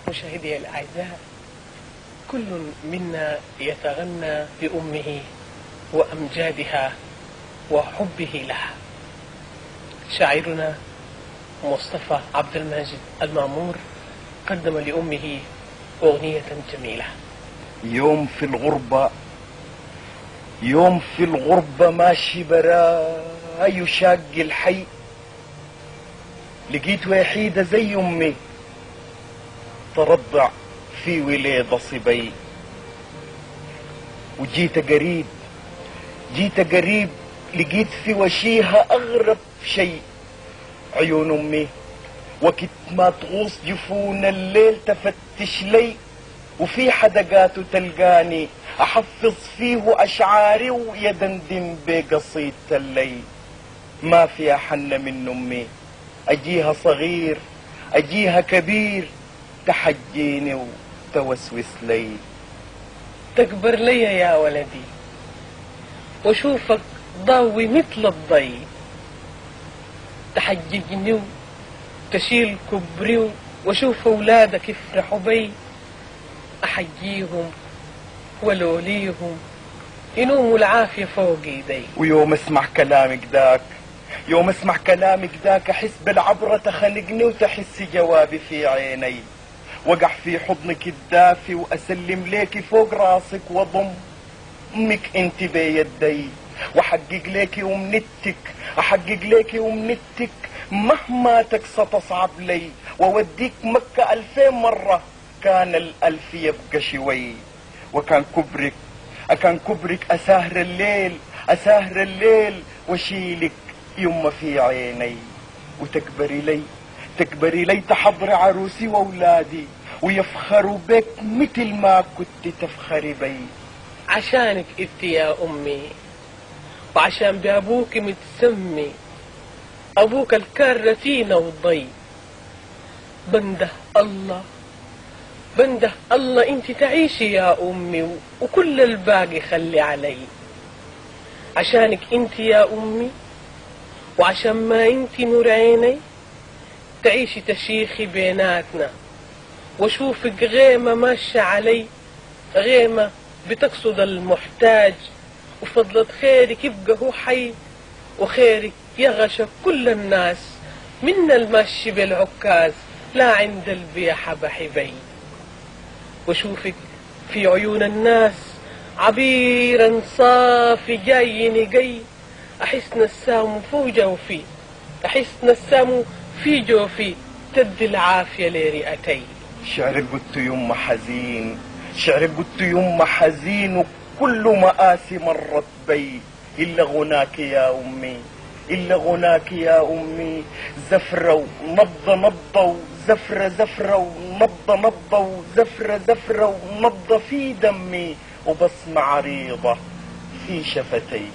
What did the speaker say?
مشاهدي الأعزاء، كل منا يتغنى بأمه وأمجادها وحبه لها. شاعرنا مصطفى عبد الماجد المامور قدم لأمه أغنية جميلة. يوم في الغربة ماشي براي وشاق الحي، لقيت وحيدة زي أمي ترضع في وليدة صبي، وجيت قريب لقيت في وشيها أغرب شيء. عيون أمي وقت ما تغوص جفون الليل تفتش لي، وفي حدقاته تلقاني أحفظ فيه أشعاري ويدندن بقصيدة الليل. ما في أحن من أمي، أجيها صغير أجيها كبير، تحجيني وتوسوس لي. تكبر لي يا ولدي وشوفك ضاوي مثل الضي، تحججني وتشيل كبري وشوف أولادك يفرحوا بي، أحجيهم ولوليهم ينوموا العافية فوق ايدي. ويوم اسمع كلامك داك احس بالعبرة تخنقني وتحس جوابي في عيني، وقع في حضنك الدافي واسلم ليكي فوق راسك واضم امك انت بيدي، واحقق ليكي ومنتك مهما تقصى تصعب لي، ووديك مكة 2000 مرة كان الألف يبقى شوي. وكان كبرك أساهر الليل وشيلك يما في عيني، وتكبري لي تحضري عروسي وأولادي ويفخروا بك مثل ما كنت تفخري بي. عشانك انت يا أمي، وعشان بأبوك متسمي، أبوك الكارتين والضي. بنده الله انت تعيشي يا أمي، وكل الباقي خلي علي. عشانك انت يا أمي وعشان ما انت نور عيني، تعيشي تشيخي بيناتنا، واشوفك غيمة ماشية علي، غيمة بتقصد المحتاج، وفضلة خيرك يبقى هو حي، وخيرك يغشى كل الناس، من المشي بالعكاز لا عند البيحة بحبي. وشوفك في عيون الناس عبيرا صافي جاي نقي، أحس نسام فوق جوفي، أحس نسام في جوفي، تدي العافية لرئتي. شعرك قلت يما حزين وكل مآسي مرت بي، إلا غناك يا أمي زفرة ونبضة وزفرة ونبضة وزفرة ونبضة في دمي، وبسمة عريضة في شفتي.